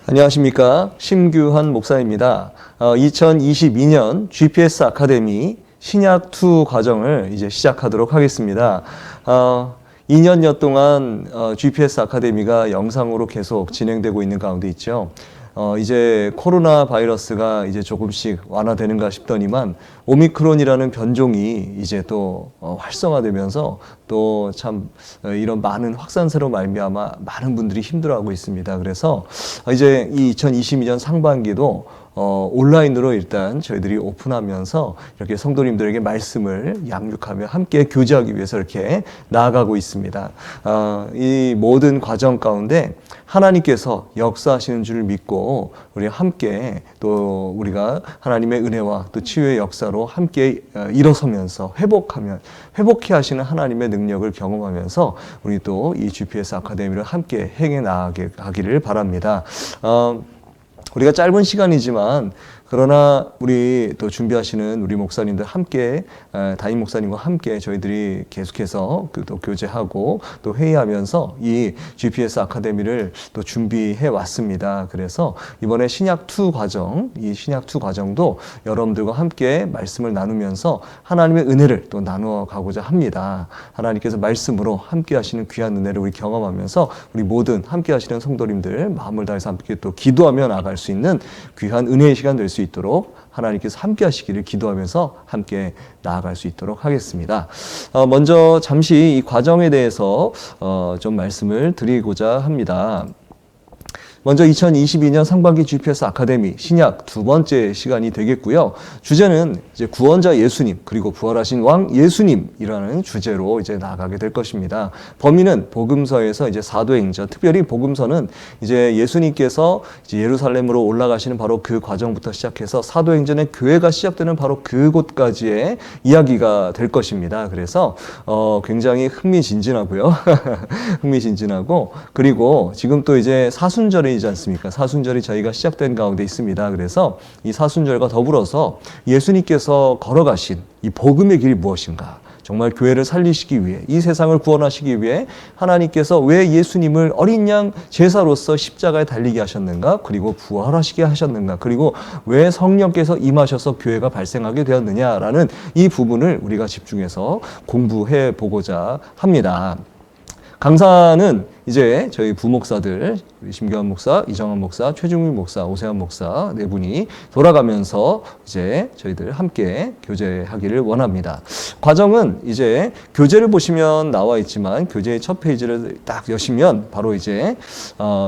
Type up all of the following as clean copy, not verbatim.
안녕하십니까. 심규환 목사입니다. 2022년 GPS 아카데미 신약2 과정을 이제 시작하도록 하겠습니다. 2년여 동안 GPS 아카데미가 영상으로 계속 진행되고 있는 가운데 있죠. 이제 코로나 바이러스가 이제 조금씩 완화되는가 싶더니만 오미크론이라는 변종이 이제 또 활성화되면서 또 참 이런 많은 확산세로 말미암아 많은 분들이 힘들어하고 있습니다. 그래서 이제 이 2022년 상반기도 온라인으로 일단 저희들이 오픈하면서 이렇게 성도님들에게 말씀을 양육하며 함께 교제하기 위해서 이렇게 나아가고 있습니다. 이 모든 과정 가운데 하나님께서 역사하시는 줄 믿고 우리 함께 또 우리가 하나님의 은혜와 또 치유의 역사로 함께 일어서면서 회복해 하시는 하나님의 능력을 경험하면서 우리 또 이 GPS 아카데미를 함께 행해 나가기를 바랍니다. 우리가 짧은 시간이지만 그러나 우리 또 준비하시는 우리 목사님들 함께 담임 목사님과 함께 저희들이 계속해서 또 교제하고 또 회의하면서 이 GPS 아카데미를 또 준비해 왔습니다. 그래서 이번에 신약2 과정, 이 신약2 과정도 여러분들과 함께 말씀을 나누면서 하나님의 은혜를 또 나누어 가고자 합니다. 하나님께서 말씀으로 함께 하시는 귀한 은혜를 우리 경험하면서 우리 모든 함께 하시는 성도님들 마음을 다해서 함께 또 기도하며 나갈 수 있는 귀한 은혜의 시간 될 수 있도록 하나님께서 함께 하시기를 기도하면서 함께 나아갈 수 있도록 하겠습니다. 먼저 잠시 이 과정에 대해서 좀 말씀을 드리고자 합니다. 먼저 2022년 상반기 GPS 아카데미 신약 두 번째 시간이 되겠고요. 주제는 이제 구원자 예수님 그리고 부활하신 왕 예수님이라는 주제로 이제 나아가게 될 것입니다. 범위는 복음서에서 이제 사도행전, 특별히 복음서는 이제 예수님께서 이제 예루살렘으로 올라가시는 바로 그 과정부터 시작해서 사도행전의 교회가 시작되는 바로 그곳까지의 이야기가 될 것입니다. 그래서 굉장히 흥미진진하고요. 흥미진진하고 그리고 지금 또 이제 사순절이 이지 않습니까? 사순절이 저희가 시작된 가운데 있습니다. 그래서 이 사순절과 더불어서 예수님께서 걸어가신 이 복음의 길이 무엇인가? 정말 교회를 살리시기 위해, 이 세상을 구원하시기 위해 하나님께서 왜 예수님을 어린 양 제사로서 십자가에 달리게 하셨는가? 그리고 부활하시게 하셨는가? 그리고 왜 성령께서 임하셔서 교회가 발생하게 되었느냐라는 이 부분을 우리가 집중해서 공부해 보고자 합니다. 강사는 이제 저희 부목사들, 심규환 목사, 이정환 목사, 최중민 목사, 오세환 목사 네 분이 돌아가면서 이제 저희들 함께 교제하기를 원합니다. 과정은 이제 교재를 보시면 나와 있지만 교재의 첫 페이지를 딱 여시면 바로 이제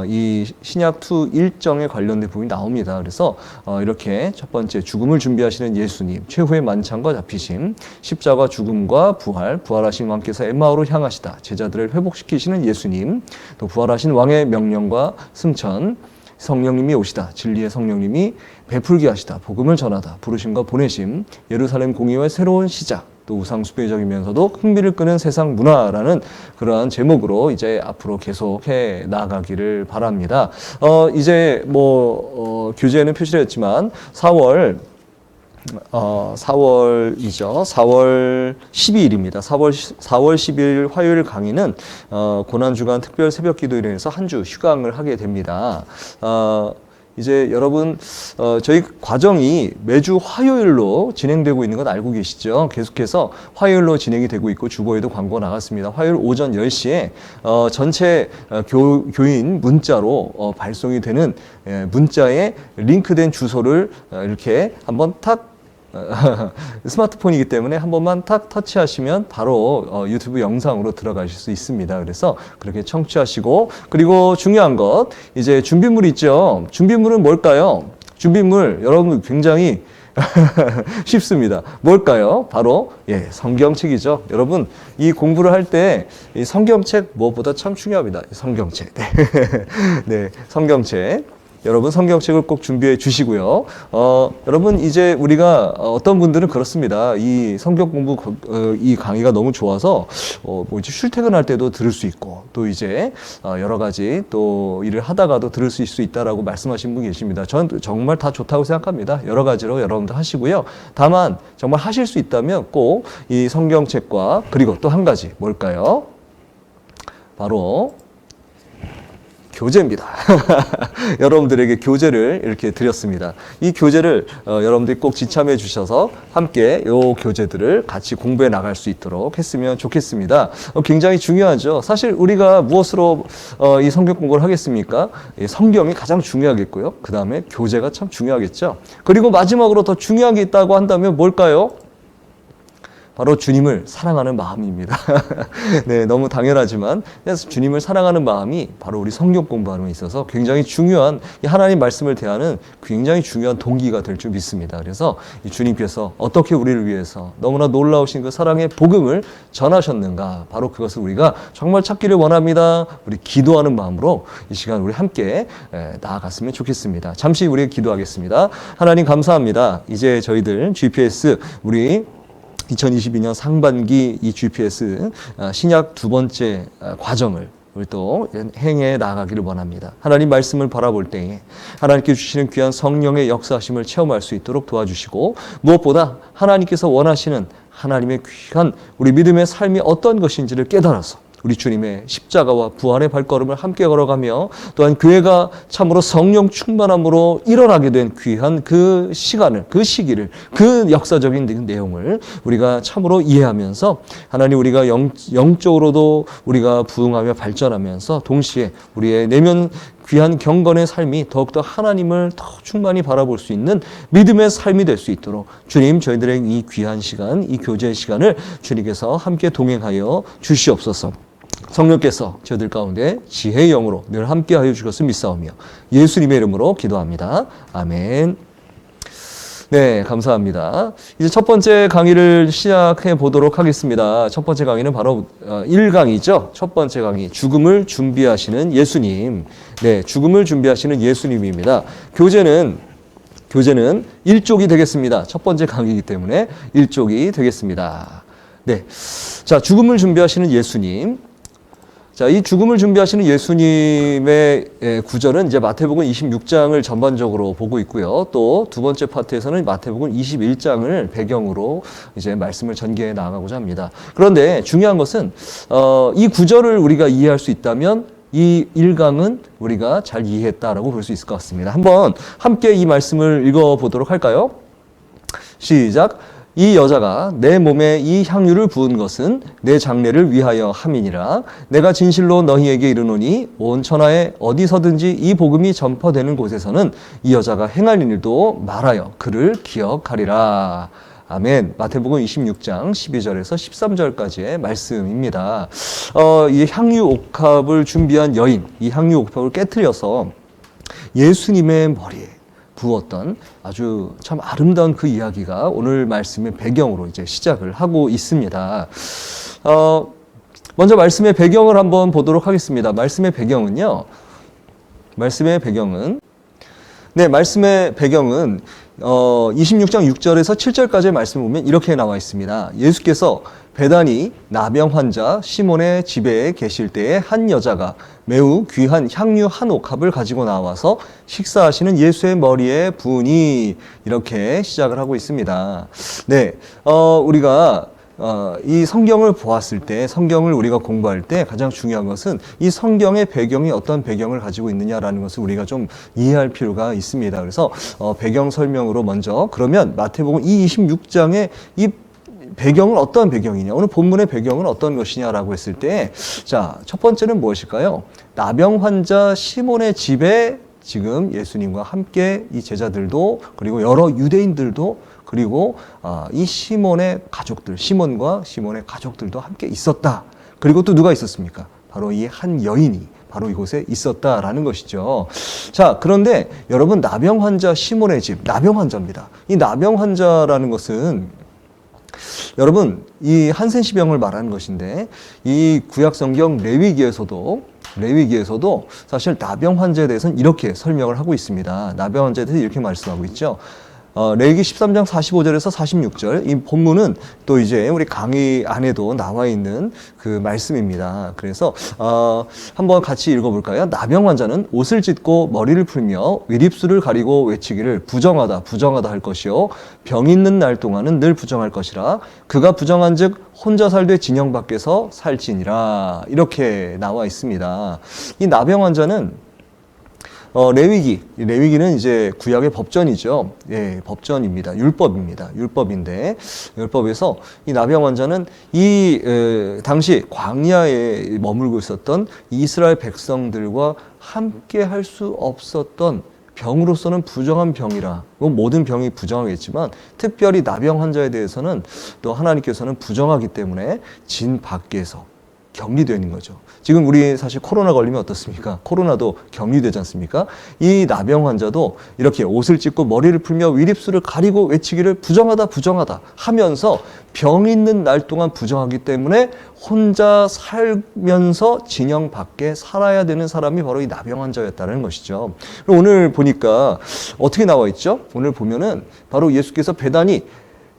이 신약2 일정에 관련된 부분이 나옵니다. 그래서 이렇게 첫 번째 죽음을 준비하시는 예수님, 최후의 만찬과 잡히심, 십자가 죽음과 부활하신 왕께서 엠마오로 향하시다, 제자들을 회복시키시는 예수님, 또 부활하신 왕의 명령과 승천, 성령님이 오시다, 진리의 성령님이 베풀게 하시다, 복음을 전하다, 부르심과 보내심, 예루살렘 공의의 새로운 시작, 또 우상숭배적이면서도 흥미를 끄는 세상 문화라는 그러한 제목으로 이제 앞으로 계속해 나가기를 바랍니다. 이제 교재에는 표시되었지만 4월이죠. 4월 12일입니다. 4월 12일 화요일 강의는 고난주간 특별 새벽 기도일에 해서 한 주 휴강을 하게 됩니다. 이제 여러분 저희 과정이 매주 화요일로 진행되고 있는 건 알고 계시죠? 계속해서 화요일로 진행이 되고 있고 주보에도 광고 나갔습니다. 화요일 오전 10시에 전체 교인 문자로 발송이 되는 문자에 링크된 주소를 이렇게 한번 탁 스마트폰이기 때문에 한 번만 탁 터치하시면 바로 유튜브 영상으로 들어가실 수 있습니다. 그래서 그렇게 청취하시고, 그리고 중요한 것, 이제 준비물 있죠. 준비물은 뭘까요? 준비물 여러분 굉장히 쉽습니다. 뭘까요? 바로 성경책이죠. 여러분 이 공부를 할 때 이 성경책 무엇보다 참 중요합니다. 성경책. 네, 성경책. 여러분 성경책을 꼭 준비해 주시고요. 여러분 이제 우리가 어떤 분들은 그렇습니다. 이 성경 공부 이 강의가 너무 좋아서 출퇴근할 때도 들을 수 있고 또 이제 여러 가지 또 일을 하다가도 들을 수 있다라고 말씀하신 분 계십니다. 저는 정말 다 좋다고 생각합니다. 여러 가지로 여러분들 하시고요. 다만 정말 하실 수 있다면 꼭 이 성경책과 그리고 또 한 가지 뭘까요? 바로 교재입니다. 여러분들에게 교재를 이렇게 드렸습니다. 이 교재를 여러분들이 꼭 지참해 주셔서 함께 이 교재들을 같이 공부해 나갈 수 있도록 했으면 좋겠습니다. 굉장히 중요하죠. 사실 우리가 무엇으로 이 성경 공부를 하겠습니까? 성경이 가장 중요하겠고요. 그 다음에 교재가 참 중요하겠죠. 그리고 마지막으로 더 중요한 게 있다고 한다면 뭘까요? 바로 주님을 사랑하는 마음입니다. 네, 너무 당연하지만 주님을 사랑하는 마음이 바로 우리 성경 공부하는 데 있어서 굉장히 중요한 하나님 말씀을 대하는 굉장히 중요한 동기가 될 줄 믿습니다. 그래서 주님께서 어떻게 우리를 위해서 너무나 놀라우신 그 사랑의 복음을 전하셨는가, 바로 그것을 우리가 정말 찾기를 원합니다. 우리 기도하는 마음으로 이 시간 우리 함께 나아갔으면 좋겠습니다. 잠시 우리 기도하겠습니다. 하나님 감사합니다. 이제 저희들 GPS 우리 2022년 상반기 이 GPS 신약 두 번째 과정을 우리 또 행해 나가기를 원합니다. 하나님 말씀을 바라볼 때에 하나님께 주시는 귀한 성령의 역사하심을 체험할 수 있도록 도와주시고, 무엇보다 하나님께서 원하시는 하나님의 귀한 우리 믿음의 삶이 어떤 것인지를 깨달아서 우리 주님의 십자가와 부활의 발걸음을 함께 걸어가며, 또한 교회가 참으로 성령 충만함으로 일어나게 된 귀한 그 시간을, 그 시기를, 그 역사적인 내용을 우리가 참으로 이해하면서 하나님, 우리가 영적으로도 우리가 부흥하며 발전하면서 동시에 우리의 내면 귀한 경건의 삶이 더욱더 하나님을 더 충만히 바라볼 수 있는 믿음의 삶이 될 수 있도록 주님, 저희들의 이 귀한 시간, 이 교제 시간을 주님께서 함께 동행하여 주시옵소서. 성령께서 저희들 가운데 지혜의 영으로 늘 함께하여 주셨을 믿사오며 예수님의 이름으로 기도합니다. 아멘. 네, 감사합니다. 이제 첫 번째 강의를 시작해 보도록 하겠습니다. 첫 번째 강의는 바로 1강이죠. 첫 번째 강의, 죽음을 준비하시는 예수님. 네, 죽음을 준비하시는 예수님입니다. 교재는 1쪽이 되겠습니다. 첫 번째 강의이기 때문에 1쪽이 되겠습니다. 네. 자, 죽음을 준비하시는 예수님. 자, 이 죽음을 준비하시는 예수님의 구절은 이제 마태복음 26장을 전반적으로 보고 있고요. 또 두 번째 파트에서는 마태복음 21장을 배경으로 이제 말씀을 전개해 나가고자 합니다. 그런데 중요한 것은 이 구절을 우리가 이해할 수 있다면 이 1강은 우리가 잘 이해했다라고 볼 수 있을 것 같습니다. 한번 함께 이 말씀을 읽어보도록 할까요? 시작. 이 여자가 내 몸에 이 향유를 부은 것은 내 장례를 위하여 함이니라. 내가 진실로 너희에게 이르노니 온 천하에 어디서든지 이 복음이 전파되는 곳에서는 이 여자가 행할 일도 말하여 그를 기억하리라. 아멘. 마태복음 26장 12절에서 13절까지의 말씀입니다. 이 향유 옥합을 준비한 여인, 이 향유 옥합을 깨트려서 예수님의 머리에 부었던 아주 참 아름다운 그 이야기가 오늘 말씀의 배경으로 이제 시작을 하고 있습니다. 먼저 말씀의 배경을 한번 보도록 하겠습니다. 말씀의 배경은 26장 6절에서 7절까지의 말씀을 보면 이렇게 나와 있습니다. 예수께서 베다니 나병 환자 시몬의 집에 계실 때에 한 여자가 매우 귀한 향유 한 옥합을 가지고 나와서 식사하시는 예수의 머리에 부으니, 이렇게 시작을 하고 있습니다. 네, 우리가 이 성경을 보았을 때, 성경을 우리가 공부할 때 가장 중요한 것은 이 성경의 배경이 어떤 배경을 가지고 있느냐라는 것을 우리가 좀 이해할 필요가 있습니다. 그래서 배경 설명으로 먼저, 그러면 마태복음 이 26장의 이 배경은 어떤 배경이냐, 오늘 본문의 배경은 어떤 것이냐라고 했을 때, 자, 첫 번째는 무엇일까요? 나병 환자 시몬의 집에 지금 예수님과 함께 이 제자들도, 그리고 여러 유대인들도, 그리고 이 시몬의 가족들, 시몬과 시몬의 가족들도 함께 있었다. 그리고 또 누가 있었습니까? 바로 이 한 여인이 바로 이곳에 있었다라는 것이죠. 자, 그런데 여러분, 나병 환자 시몬의 집, 나병 환자입니다. 이 나병 환자라는 것은 여러분, 이 한센시병을 말하는 것인데, 이 구약성경 레위기에서도 사실 나병 환자에 대해서는 이렇게 설명을 하고 있습니다. 나병 환자에 대해서 이렇게 말씀하고 있죠. 레위기 13장 45절에서 46절, 이 본문은 또 이제 우리 강의 안에도 나와 있는 그 말씀입니다. 그래서 한번 같이 읽어볼까요? 나병 환자는 옷을 찢고 머리를 풀며 윗입술을 가리고 외치기를 부정하다 부정하다 할 것이요 병 있는 날 동안은 늘 부정할 것이라. 그가 부정한즉 혼자 살되 진영 밖에서 살지니라. 이렇게 나와 있습니다. 이 나병 환자는 레위기는 이제 구약의 법전이죠. 예, 법전입니다. 율법입니다. 율법에서 이 나병 환자는 당시 광야에 머물고 있었던 이스라엘 백성들과 함께 할 수 없었던 병으로서는 부정한 병이라, 모든 병이 부정하겠지만 특별히 나병 환자에 대해서는 또 하나님께서는 부정하기 때문에 진 밖에서 격리되는 거죠. 지금 우리 사실 코로나 걸리면 어떻습니까? 코로나도 격리되지 않습니까? 이 나병 환자도 이렇게 옷을 찢고 머리를 풀며 윗입술을 가리고 외치기를 부정하다 부정하다 하면서 병 있는 날 동안 부정하기 때문에 혼자 살면서 진영 밖에 살아야 되는 사람이 바로 이 나병 환자였다는 것이죠. 오늘 보니까 어떻게 나와 있죠? 오늘 보면은 바로 예수께서 배단이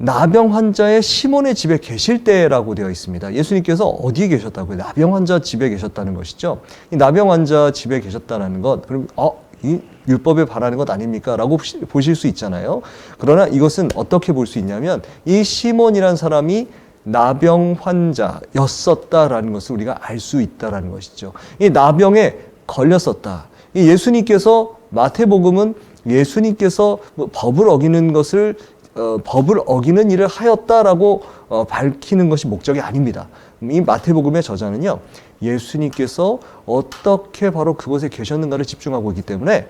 나병 환자의 시몬의 집에 계실 때라고 되어 있습니다. 예수님께서 어디에 계셨다고요? 나병 환자 집에 계셨다는 것이죠. 이 나병 환자 집에 계셨다는 것, 그럼 이 율법에 반하는 것 아닙니까? 라고 보실 수 있잖아요. 그러나 이것은 어떻게 볼 수 있냐면 이 시몬이란 사람이 나병 환자였었다라는 것을 우리가 알 수 있다라는 것이죠. 이 나병에 걸렸었다. 이 예수님께서 마태복음은 예수님께서 법을 어기는 일을 하였다라고 밝히는 것이 목적이 아닙니다. 이 마태복음의 저자는요, 예수님께서 어떻게 바로 그곳에 계셨는가를 집중하고 있기 때문에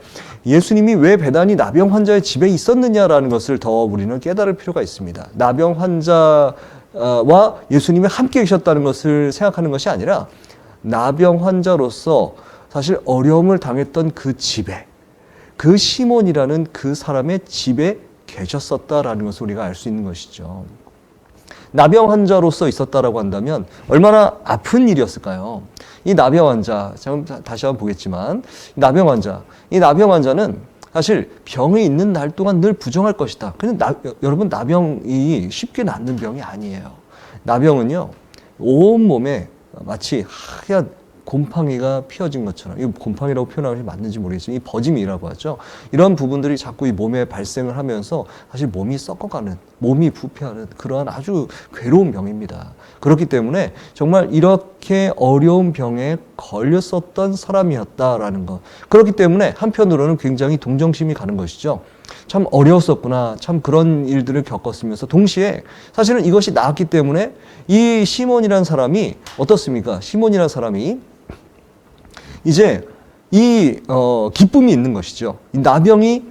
예수님이 왜 배단이 나병 환자의 집에 있었느냐라는 것을 더 우리는 깨달을 필요가 있습니다. 나병 환자와 예수님이 함께 계셨다는 것을 생각하는 것이 아니라 나병 환자로서 사실 어려움을 당했던 그 집에, 그 시몬이라는 그 사람의 집에 계셨었다라는 것을 우리가 알 수 있는 것이죠. 나병 환자로서 있었다라고 한다면 얼마나 아픈 일이었을까요? 이 나병 환자, 다시 한번 보겠지만 이 나병 환자는 사실 병이 있는 날 동안 늘 부정할 것이다. 근데 여러분, 나병이 쉽게 낫는 병이 아니에요. 나병은요, 온몸에 마치 하얀 곰팡이가 피어진 것처럼, 이 곰팡이라고 표현하는 것이 맞는지 모르겠지만 이 버짐이라고 하죠. 이런 부분들이 자꾸 이 몸에 발생을 하면서 사실 몸이 썩어가는, 몸이 부패하는 그러한 아주 괴로운 병입니다. 그렇기 때문에 정말 이렇게 어려운 병에 걸렸었던 사람이었다라는 것. 그렇기 때문에 한편으로는 굉장히 동정심이 가는 것이죠. 참 어려웠었구나, 참 그런 일들을 겪었으면서 동시에 사실은 이것이 나았기 때문에 이 시몬이라는 사람이 어떻습니까? 시몬이라는 사람이 이제 기쁨이 있는 것이죠. 이 나병이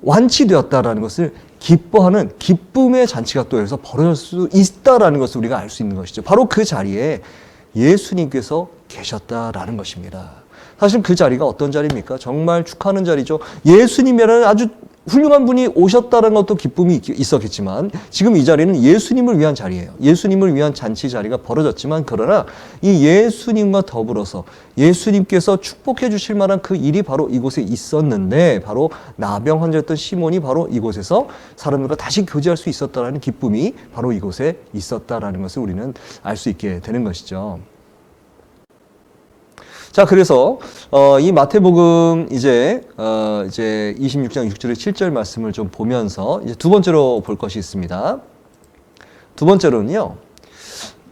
완치되었다라는 것을 기뻐하는 기쁨의 잔치가 또 여기서 벌어질 수 있다라는 것을 우리가 알 수 있는 것이죠. 바로 그 자리에 예수님께서 계셨다라는 것입니다. 사실 그 자리가 어떤 자리입니까? 정말 축하하는 자리죠. 예수님이라는 아주 훌륭한 분이 오셨다는 것도 기쁨이 있었겠지만 지금 이 자리는 예수님을 위한 자리예요. 예수님을 위한 잔치 자리가 벌어졌지만 그러나 이 예수님과 더불어서 예수님께서 축복해 주실 만한 그 일이 바로 이곳에 있었는데 바로 나병 환자였던 시몬이 바로 이곳에서 사람들과 다시 교제할 수 있었다라는 기쁨이 바로 이곳에 있었다라는 것을 우리는 알 수 있게 되는 것이죠. 자, 그래서 이 마태복음 이제 26장 6절에 7절 말씀을 좀 보면서 이제 두 번째로 볼 것이 있습니다. 두 번째로는요,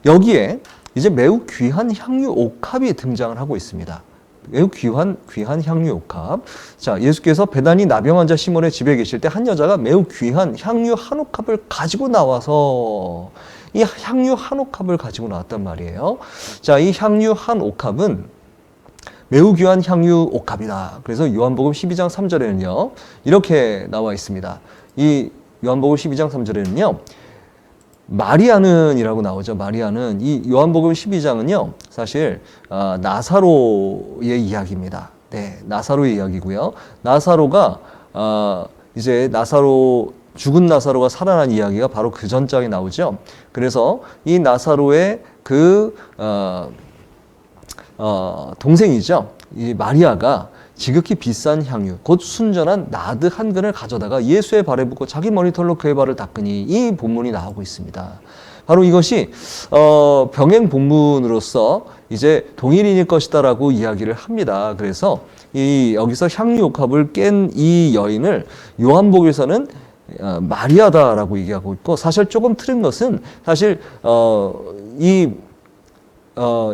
여기에 이제 매우 귀한 향유 옥합이 등장을 하고 있습니다. 매우 귀한 향유 옥합. 자, 예수께서 배단이 나병 환자 시몬의 집에 계실 때 한 여자가 매우 귀한 향유 한 옥합을 가지고 나와서 이 향유 한 옥합을 가지고 나왔단 말이에요. 자, 이 향유 한 옥합은 매우 귀한 향유 옥합이다. 그래서 요한복음 12장 3절에는요, 이렇게 나와 있습니다. 이 요한복음 12장 3절에는요, 마리아는 이라고 나오죠. 마리아는 이 요한복음 12장은요, 사실 나사로의 이야기입니다. 네, 나사로의 이야기고요. 나사로가 이제 죽은 나사로가 살아난 이야기가 바로 그 전장에 나오죠. 그래서 이 나사로의 동생이죠. 이 마리아가 지극히 비싼 향유, 곧 순전한 나드 한 근을 가져다가 예수의 발에 붓고 자기 머리털로 그의 발을 닦으니, 이 본문이 나오고 있습니다. 바로 이것이 병행 본문으로서 이제 동일인일 것이다라고 이야기를 합니다. 그래서 여기서 향유 옥합을 깬 이 여인을 요한복음에서는 마리아다라고 얘기하고 있고, 사실 조금 틀린 것은 사실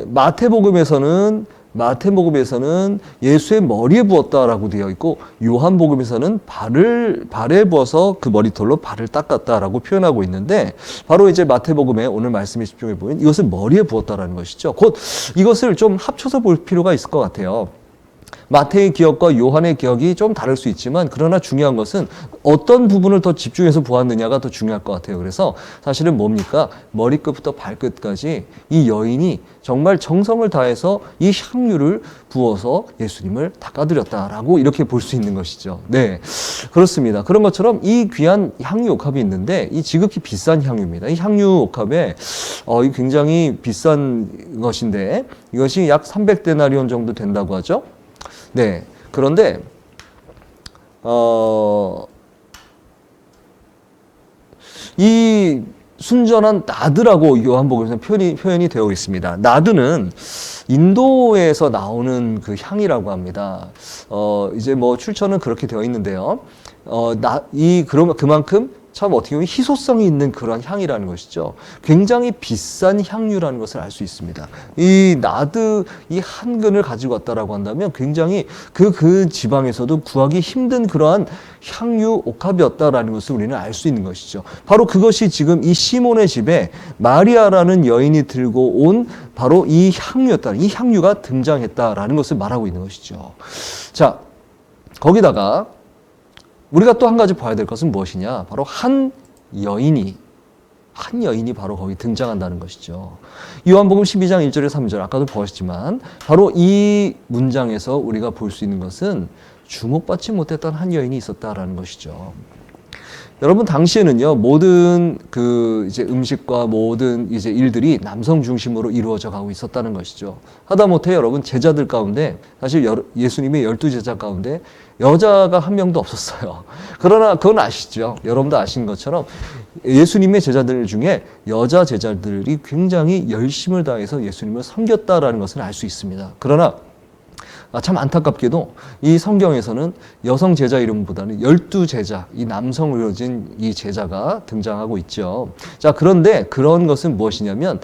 마태복음에서는 마태복음에서는 예수의 머리에 부었다라고 되어 있고 요한복음에서는 발에 부어서 그 머리털로 발을 닦았다라고 표현하고 있는데 바로 이제 마태복음에 오늘 말씀에 집중해 보면 이것을 머리에 부었다라는 것이죠. 곧 이것을 좀 합쳐서 볼 필요가 있을 것 같아요. 마태의 기억과 요한의 기억이 좀 다를 수 있지만 그러나 중요한 것은 어떤 부분을 더 집중해서 보았느냐가 더 중요할 것 같아요. 그래서 사실은 뭡니까? 머리끝부터 발끝까지 이 여인이 정말 정성을 다해서 이 향유를 부어서 예수님을 닦아드렸다라고 이렇게 볼 수 있는 것이죠. 네, 그렇습니다. 그런 것처럼 이 귀한 향유 옥합이 있는데 이 지극히 비싼 향유입니다. 이 향유 옥합에 이 굉장히 비싼 것인데 이것이 약 300데나리온 정도 된다고 하죠. 네. 그런데, 이 순전한 나드라고 요한복음에서 표현이 되어 있습니다. 나드는 인도에서 나오는 그 향이라고 합니다. 이제 뭐 출처는 그렇게 되어 있는데요. 그만큼 참 어떻게 보면 희소성이 있는 그런 향이라는 것이죠. 굉장히 비싼 향유라는 것을 알 수 있습니다. 이 나드 이 한 근을 가지고 왔다라고 한다면 굉장히 그 지방에서도 구하기 힘든 그러한 향유 옥합이었다라는 것을 우리는 알 수 있는 것이죠. 바로 그것이 지금 이 시몬의 집에 마리아라는 여인이 들고 온 바로 이 향유였다. 이 향유가 등장했다라는 것을 말하고 있는 것이죠. 자, 거기다가 우리가 또 한 가지 봐야 될 것은 무엇이냐? 바로 한 여인이 바로 거기 등장한다는 것이죠. 요한복음 12장 1절에 3절 아까도 보았지만 바로 이 문장에서 우리가 볼 수 있는 것은 주목받지 못했던 한 여인이 있었다라는 것이죠. 여러분 당시에는요 모든 이제 음식과 모든 이제 일들이 남성 중심으로 이루어져 가고 있었다는 것이죠. 하다못해 여러분 제자들 가운데 사실 예수님의 12제자 가운데 여자가 한 명도 없었어요. 그러나 그건 아시죠? 여러분도 아신 것처럼 예수님의 제자들 중에 여자 제자들이 굉장히 열심을 다해서 예수님을 섬겼다라는 것을 알 수 있습니다. 그러나 참 안타깝게도 이 성경에서는 여성 제자 이름보다는 12제자, 이 남성으로 이루어진 이 제자가 등장하고 있죠. 자, 그런데 그런 것은 무엇이냐면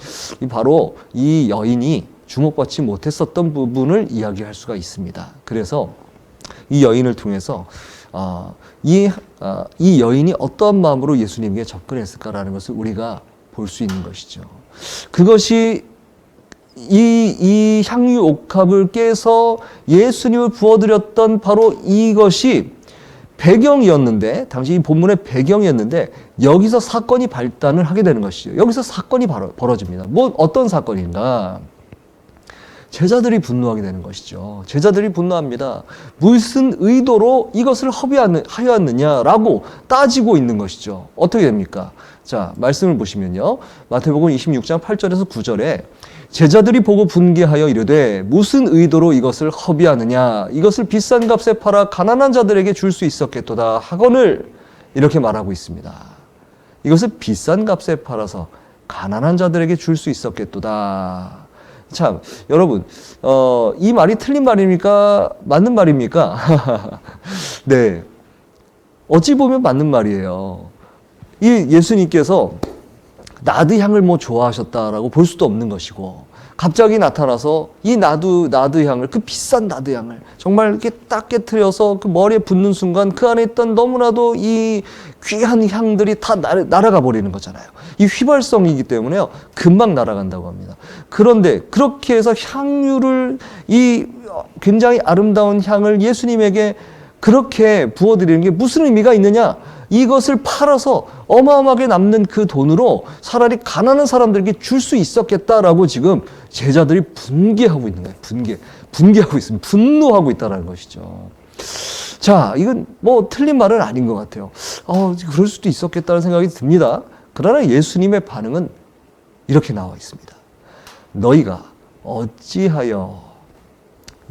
바로 이 여인이 주목받지 못했었던 부분을 이야기할 수가 있습니다. 그래서 이 여인을 통해서 이 여인이 어떠한 마음으로 예수님에게 접근했을까라는 것을 우리가 볼 수 있는 것이죠. 그것이 이 향유 옥합을 깨서 예수님을 부어드렸던 바로 이것이 배경이었는데, 당시 이 본문의 배경이었는데, 여기서 사건이 발단을 하게 되는 것이죠. 여기서 사건이 벌어집니다. 어떤 사건인가? 제자들이 분노하게 되는 것이죠. 제자들이 분노합니다. 무슨 의도로 이것을 허비하였느냐라고 따지고 있는 것이죠. 어떻게 됩니까? 자, 말씀을 보시면요. 마태복음 26장 8절에서 9절에 제자들이 보고 분개하여 이르되 무슨 의도로 이것을 허비하느냐, 이것을 비싼 값에 팔아 가난한 자들에게 줄 수 있었겠도다 하거늘, 이렇게 말하고 있습니다. 이것을 비싼 값에 팔아서 가난한 자들에게 줄 수 있었겠도다. 참, 여러분, 이 말이 틀린 말입니까? 맞는 말입니까? 네. 어찌 보면 맞는 말이에요. 이 예수님께서 나드 향을 좋아하셨다라고 볼 수도 없는 것이고, 갑자기 나타나서 이 나드 향을, 그 비싼 나드 향을 정말 이렇게 딱 깨트려서 그 머리에 붓는 순간 그 안에 있던 너무나도 이 귀한 향들이 다 날아가 버리는 거잖아요. 이 휘발성이기 때문에요, 금방 날아간다고 합니다. 그런데 그렇게 해서 향유를, 이 굉장히 아름다운 향을 예수님에게 그렇게 부어드리는 게 무슨 의미가 있느냐? 이것을 팔아서 어마어마하게 남는 그 돈으로 차라리 가난한 사람들에게 줄 수 있었겠다라고 지금 제자들이 분개하고 있는 거예요. 분개하고 있습니다. 분노하고 있다는 것이죠. 자, 이건 틀린 말은 아닌 것 같아요. 그럴 수도 있었겠다는 생각이 듭니다. 그러나 예수님의 반응은 이렇게 나와 있습니다. 너희가 어찌하여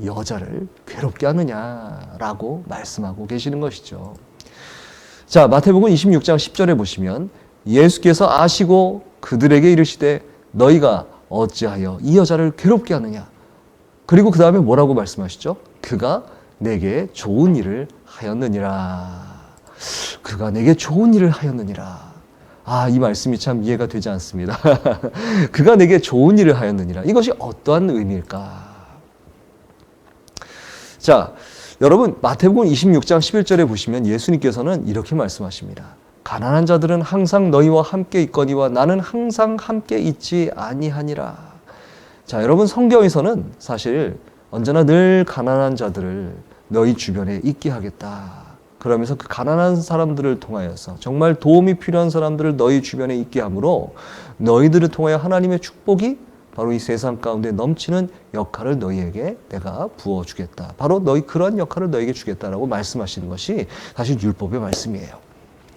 여자를 괴롭게 하느냐라고 말씀하고 계시는 것이죠. 자, 마태복음 26장 10절에 보시면 예수께서 아시고 그들에게 이르시되 너희가 어찌하여 이 여자를 괴롭게 하느냐. 그리고 그 다음에 뭐라고 말씀하시죠? 그가 내게 좋은 일을 하였느니라. 그가 내게 좋은 일을 하였느니라. 이 말씀이 참 이해가 되지 않습니다. 그가 내게 좋은 일을 하였느니라. 이것이 어떠한 의미일까? 자, 여러분 마태복음 26장 11절에 보시면 예수님께서는 이렇게 말씀하십니다. 가난한 자들은 항상 너희와 함께 있거니와 나는 항상 함께 있지 아니하니라. 자, 여러분 성경에서는 사실 언제나 늘 가난한 자들을 너희 주변에 있게 하겠다. 그러면서 그 가난한 사람들을 통하여서 정말 도움이 필요한 사람들을 너희 주변에 있게 하므로 너희들을 통하여 하나님의 축복이 바로 이 세상 가운데 넘치는 역할을 너희에게 내가 부어주겠다. 바로 너희 그런 역할을 너희에게 주겠다라고 말씀하시는 것이 사실 율법의 말씀이에요.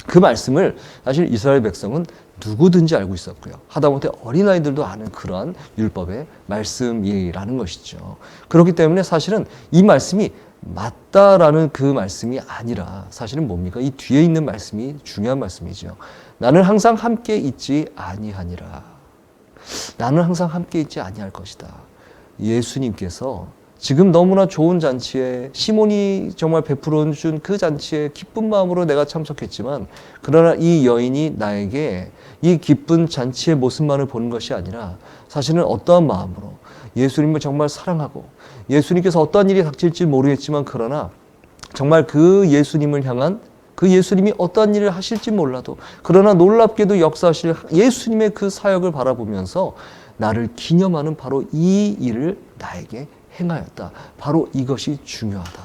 그 말씀을 사실 이스라엘 백성은 누구든지 알고 있었고요. 하다못해 어린아이들도 아는 그러한 율법의 말씀이라는 것이죠. 그렇기 때문에 사실은 이 말씀이 맞다라는 그 말씀이 아니라 사실은 뭡니까? 이 뒤에 있는 말씀이 중요한 말씀이죠. 나는 항상 함께 있지 아니하니라. 나는 항상 함께 있지 아니할 것이다. 예수님께서 지금 너무나 좋은 잔치에 시몬이 정말 베풀어 준 그 잔치에 기쁜 마음으로 내가 참석했지만 그러나 이 여인이 나에게 이 기쁜 잔치의 모습만을 보는 것이 아니라 사실은 어떠한 마음으로 예수님을 정말 사랑하고 예수님께서 어떠한 일이 닥칠지 모르겠지만 그러나 정말 그 예수님을 향한 그 예수님이 어떠한 일을 하실지 몰라도 그러나 놀랍게도 역사하실 예수님의 그 사역을 바라보면서 나를 기념하는 바로 이 일을 나에게 행하였다. 바로 이것이 중요하다.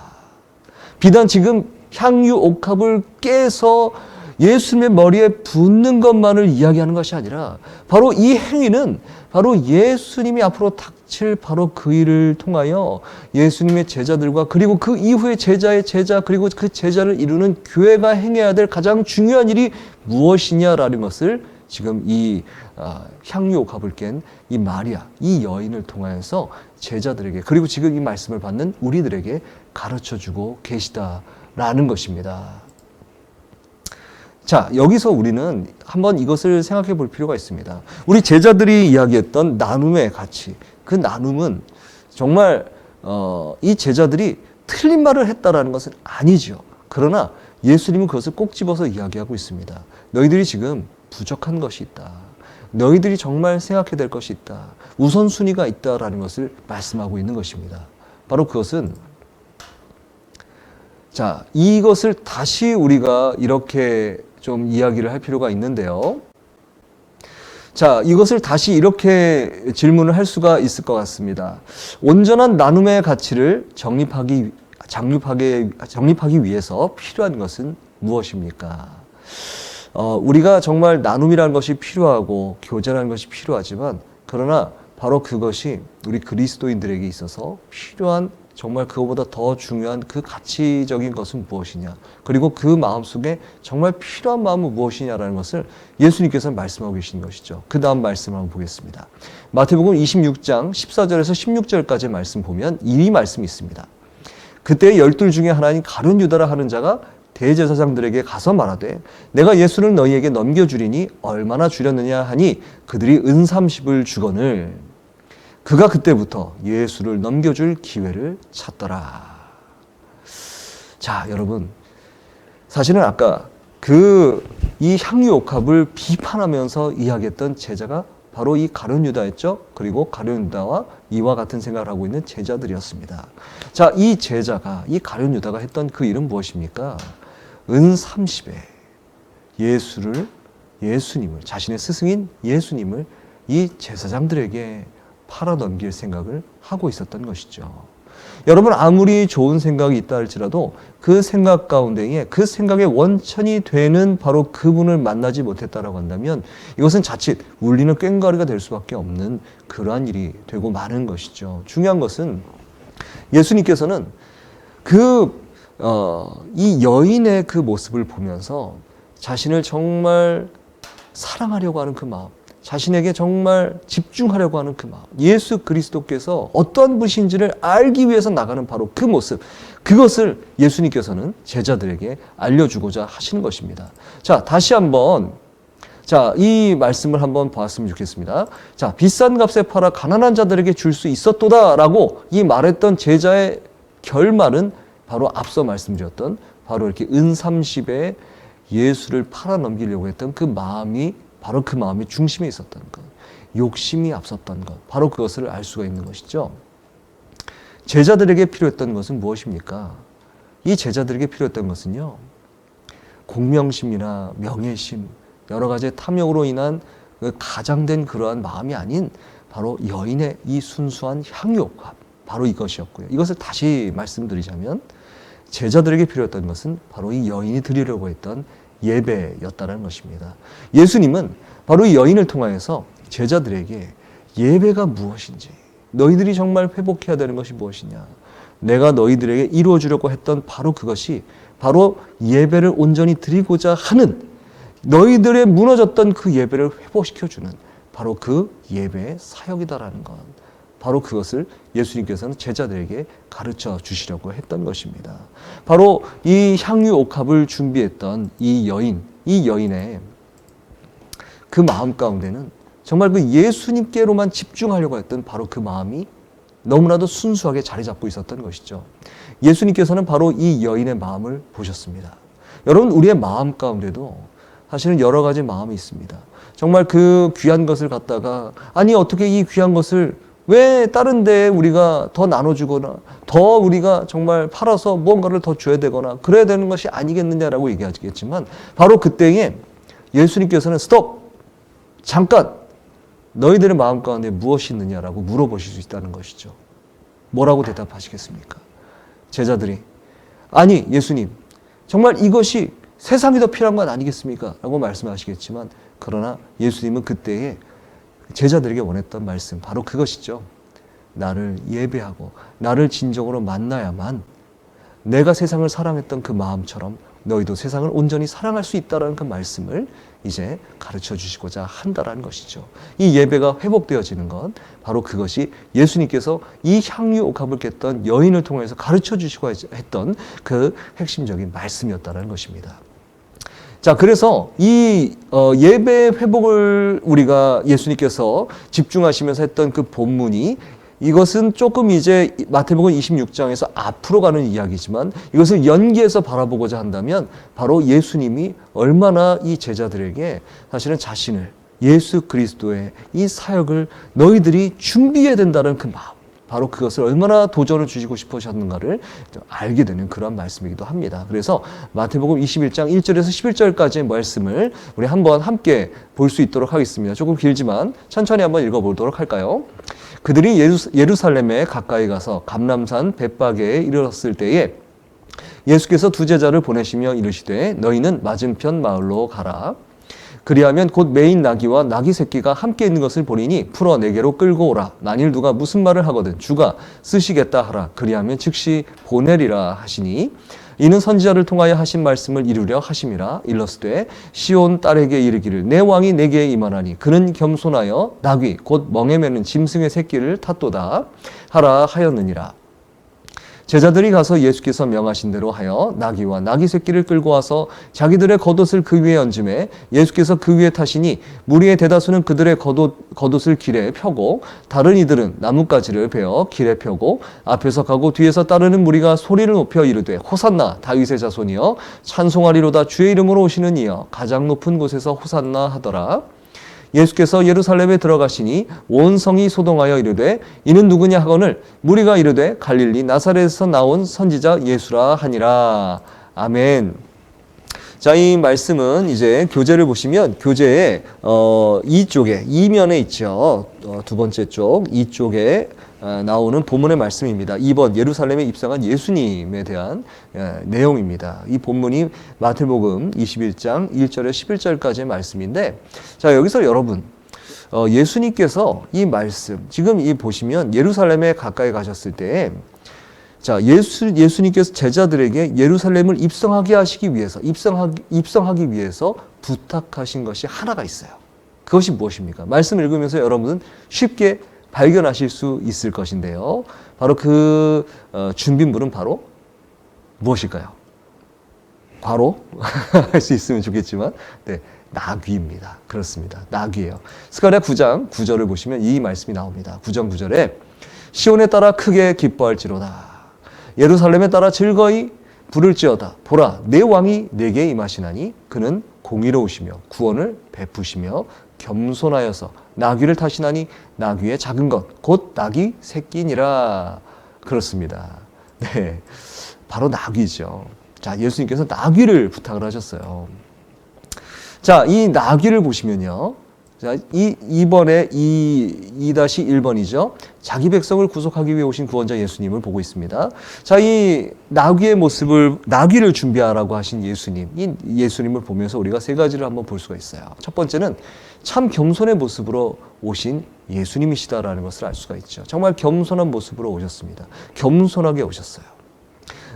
비단 지금 향유 옥합을 깨서 예수님의 머리에 붓는 것만을 이야기하는 것이 아니라 바로 이 행위는 바로 예수님이 앞으로 닥칠 바로 그 일을 통하여 예수님의 제자들과 그리고 그 이후에 제자의 제자 그리고 그 제자를 이루는 교회가 행해야 될 가장 중요한 일이 무엇이냐라는 것을 지금 이 향유 옥합을 깬 이 마리아, 이 여인을 통하여서 제자들에게 그리고 지금 이 말씀을 받는 우리들에게 가르쳐주고 계시다라는 것입니다. 자, 여기서 우리는 한번 이것을 생각해 볼 필요가 있습니다. 우리 제자들이 이야기했던 나눔의 가치, 그 나눔은 정말 이 제자들이 틀린 말을 했다라는 것은 아니죠. 그러나 예수님은 그것을 꼭 집어서 이야기하고 있습니다. 너희들이 지금 부족한 것이 있다. 너희들이 정말 생각해야 될 것이 있다. 우선순위가 있다라는 것을 말씀하고 있는 것입니다. 바로 그것은 자, 이것을 다시 우리가 이렇게 좀 이야기를 할 필요가 있는데요. 자, 이것을 다시 이렇게 질문을 할 수가 있을 것 같습니다. 온전한 나눔의 가치를 정립하기 위해서 필요한 것은 무엇입니까? 우리가 정말 나눔이라는 것이 필요하고 교제라는 것이 필요하지만 그러나 바로 그것이 우리 그리스도인들에게 있어서 필요한 정말 그거보다 더 중요한 그 가치적인 것은 무엇이냐 그리고 그 마음속에 정말 필요한 마음은 무엇이냐라는 것을 예수님께서 말씀하고 계신 것이죠. 그 다음 말씀을 한번 보겠습니다. 마태복음 26장 14절에서 16절까지 말씀 보면 이 말씀이 있습니다. 그때 12 중에 하나인 가룟 유다라 하는 자가 대제사장들에게 가서 말하되 내가 예수를 너희에게 넘겨주리니 얼마나 주렸느냐 하니 그들이 은 30을 주거늘 그가 그때부터 예수를 넘겨줄 기회를 찾더라. 자, 여러분 사실은 아까 이 향유 옥합을 비판하면서 이야기했던 제자가 바로 이 가룟 유다였죠. 그리고 가룟 유다와 이와 같은 생각을 하고 있는 제자들이었습니다. 자, 이 제자가 이 가룟 유다가 했던 그 일은 무엇입니까? 은 30에 예수님을 자신의 스승인 예수님을 이 제사장들에게 팔아 넘길 생각을 하고 있었던 것이죠. 여러분 아무리 좋은 생각이 있다 할지라도 그 생각 가운데에 그 생각의 원천이 되는 바로 그분을 만나지 못했다라고 한다면 이것은 자칫 울리는 꽹과리가 될 수밖에 없는 그러한 일이 되고 마는 것이죠. 중요한 것은 예수님께서는 이 여인의 그 모습을 보면서 자신을 정말 사랑하려고 하는 그 마음, 자신에게 정말 집중하려고 하는 그 마음, 예수 그리스도께서 어떤 분이신지를 알기 위해서 나가는 바로 그 모습, 그것을 예수님께서는 제자들에게 알려주고자 하시는 것입니다. 자, 다시 한번 이 말씀을 한번 보았으면 좋겠습니다. 자, 비싼 값에 팔아 가난한 자들에게 줄 수 있었도다라고 이 말했던 제자의 결말은 바로 앞서 말씀드렸던 바로 이렇게 은 30에 예수를 팔아 넘기려고 했던 그 마음이 바로 그 마음의 중심에 있었던 것, 욕심이 앞섰던 것, 바로 그것을 알 수가 있는 것이죠. 제자들에게 필요했던 것은 무엇입니까? 이 제자들에게 필요했던 것은요, 공명심이나 명예심, 여러 가지 탐욕으로 인한 가장된 그러한 마음이 아닌 바로 여인의 이 순수한 향유옥합, 바로 이것이었고요. 이것을 다시 말씀드리자면 제자들에게 필요했던 것은 바로 이 여인이 드리려고 했던 예배였다는 것입니다. 예수님은 바로 이 여인을 통하여서 제자들에게 예배가 무엇인지, 너희들이 정말 회복해야 되는 것이 무엇이냐, 내가 너희들에게 이루어 주려고 했던 바로 그것이 바로 예배를 온전히 드리고자 하는, 너희들의 무너졌던 그 예배를 회복시켜주는 바로 그 예배의 사역이다라는 것, 바로 그것을 예수님께서는 제자들에게 가르쳐 주시려고 했던 것입니다. 바로 이 향유 옥합을 준비했던 이 여인의 그 마음 가운데는 정말 그 예수님께로만 집중하려고 했던 바로 그 마음이 너무나도 순수하게 자리 잡고 있었던 것이죠. 예수님께서는 바로 이 여인의 마음을 보셨습니다. 여러분, 우리의 마음 가운데도 사실은 여러 가지 마음이 있습니다. 정말 그 귀한 것을 갖다가, 아니 어떻게 이 귀한 것을 왜 다른 데에 우리가 더 나눠주거나 더 우리가 정말 팔아서 무언가를 더 줘야 되거나 그래야 되는 것이 아니겠느냐라고 얘기하겠지만, 바로 그때에 예수님께서는 스톱! 잠깐! 너희들의 마음 가운데 무엇이 있느냐라고 물어보실 수 있다는 것이죠. 뭐라고 대답하시겠습니까? 제자들이, 아니 예수님, 정말 이것이 세상이 더 필요한 건 아니겠습니까? 라고 말씀하시겠지만, 그러나 예수님은 그때에 제자들에게 원했던 말씀, 바로 그것이죠. 나를 예배하고 나를 진정으로 만나야만 내가 세상을 사랑했던 그 마음처럼 너희도 세상을 온전히 사랑할 수 있다는 그 말씀을 이제 가르쳐 주시고자 한다라는 것이죠. 이 예배가 회복되어지는 것, 바로 그것이 예수님께서 이 향유 옥합을 깼던 여인을 통해서 가르쳐 주시고 했던 그 핵심적인 말씀이었다는 것입니다. 자, 그래서 이 예배 회복을 우리가 예수님께서 집중하시면서 했던 그 본문이, 이것은 조금 이제 마태복음 26장에서 앞으로 가는 이야기지만 이것을 연계해서 바라보고자 한다면 바로 예수님이 얼마나 이 제자들에게 사실은 자신을, 예수 그리스도의 이 사역을 너희들이 준비해야 된다는 그 마음, 바로 그것을 얼마나 도전을 주시고 싶으셨는가를 알게 되는 그런 말씀이기도 합니다. 그래서 마태복음 21장 1절에서 11절까지의 말씀을 우리 한번 함께 볼 수 있도록 하겠습니다. 조금 길지만 천천히 한번 읽어보도록 할까요? 그들이 예루살렘에 가까이 가서 감람산 벳바게에 이르렀을 때에 예수께서 두 제자를 보내시며 이르시되 너희는 맞은편 마을로 가라. 그리하면 곧 매인 나귀와 나귀 새끼가 함께 있는 것을 보리니 풀어 내게로 끌고 오라. 만일 누가 무슨 말을 하거든 주가 쓰시겠다 하라. 그리하면 즉시 보내리라 하시니, 이는 선지자를 통하여 하신 말씀을 이루려 하심이라. 일러스되 시온 딸에게 이르기를 내 왕이 내게 임하나니 그는 겸손하여 나귀 곧 멍에 매는 짐승의 새끼를 탔도다 하라 하였느니라. 제자들이 가서 예수께서 명하신 대로 하여 나귀와 나귀 새끼를 끌고 와서 자기들의 겉옷을 그 위에 얹음에 예수께서 그 위에 타시니 무리의 대다수는 그들의 겉옷을 길에 펴고 다른 이들은 나뭇가지를 베어 길에 펴고 앞에서 가고 뒤에서 따르는 무리가 소리를 높여 이르되 호산나 다윗의 자손이여 찬송하리로다 주의 이름으로 오시는 이여 가장 높은 곳에서 호산나 하더라. 예수께서 예루살렘에 들어가시니 온 성이 소동하여 이르되 이는 누구냐 하거늘 무리가 이르되 갈릴리 나사렛에서 나온 선지자 예수라 하니라. 아멘. 자, 이 말씀은 이제 교재를 보시면 교재의 이쪽에 이면에 있죠. 두 번째 쪽 이쪽에 나오는 본문의 말씀입니다. 2번 예루살렘에 입성한 예수님에 대한 내용입니다. 이 본문이 마태복음 21장 1절에 11절까지의 말씀인데, 자, 여기서 여러분 예수님께서 이 말씀, 지금 이 보시면 예루살렘에 가까이 가셨을 때, 자, 예수님께서 제자들에게 예루살렘을 입성하게 하시기 위해서, 입성하기 위해서 부탁하신 것이 하나가 있어요. 그것이 무엇입니까? 말씀을 읽으면서 여러분은 쉽게 발견하실 수 있을 것인데요. 바로 그 준비물은 바로 무엇일까요? 바로 할 수 있으면 좋겠지만, 네, 나귀입니다. 그렇습니다. 나귀예요. 스가랴 9장 9절을 보시면 이 말씀이 나옵니다. 9장 9절에 시온에 따라 크게 기뻐할지로다. 예루살렘에 따라 즐거이 부를지어다. 보라, 내 왕이 내게 임하시나니 그는 공의로우시며 구원을 베푸시며 겸손하여서 나귀를 타시나니 나귀의 작은 것 곧 나귀 새끼니라. 그렇습니다. 네, 바로 나귀죠. 자, 예수님께서 나귀를 부탁을 하셨어요. 자, 이 나귀를 보시면요. 자, 이번에 2-1번이죠. 자기 백성을 구속하기 위해 오신 구원자 예수님을 보고 있습니다. 자, 이 나귀의 모습을, 나귀를 준비하라고 하신 예수님, 이 예수님을 보면서 우리가 세 가지를 한번 볼 수가 있어요. 첫 번째는 참 겸손의 모습으로 오신 예수님이시다라는 것을 알 수가 있죠. 정말 겸손한 모습으로 오셨습니다. 겸손하게 오셨어요.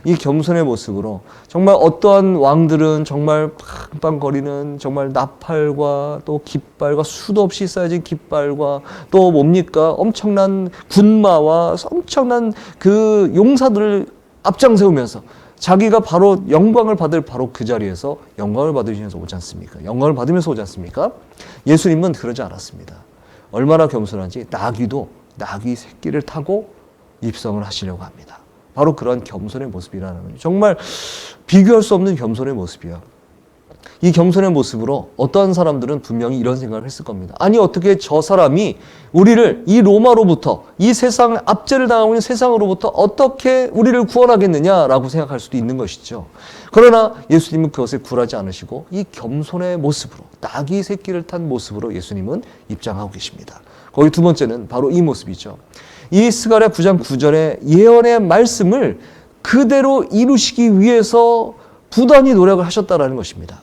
이 겸손의 모습으로 정말 어떠한 왕들은 정말 빵빵거리는 정말 나팔과 또 깃발과 수도 없이 쌓여진 깃발과 또 뭡니까 엄청난 군마와 엄청난 그 용사들을 앞장 세우면서 자기가 바로 영광을 받을 바로 그 자리에서 영광을 받으시면서 오지 않습니까? 영광을 받으면서 오지 않습니까? 예수님은 그러지 않았습니다. 얼마나 겸손한지 나귀도 나귀 새끼를 타고 입성을 하시려고 합니다. 바로 그런 겸손의 모습이라는 거죠. 정말 비교할 수 없는 겸손의 모습이야. 이 겸손의 모습으로 어떠한 사람들은 분명히 이런 생각을 했을 겁니다. 아니 어떻게 저 사람이 우리를 이 로마로부터 이 세상 압제를 당하고 있는 세상으로부터 어떻게 우리를 구원하겠느냐라고 생각할 수도 있는 것이죠. 그러나 예수님은 그것에 굴하지 않으시고 이 겸손의 모습으로 나귀 새끼를 탄 모습으로 예수님은 입장하고 계십니다. 거기 두 번째는 바로 이 모습이죠. 이 스가랴 9장 9절의 예언의 말씀을 그대로 이루시기 위해서 부단히 노력을 하셨다라는 것입니다.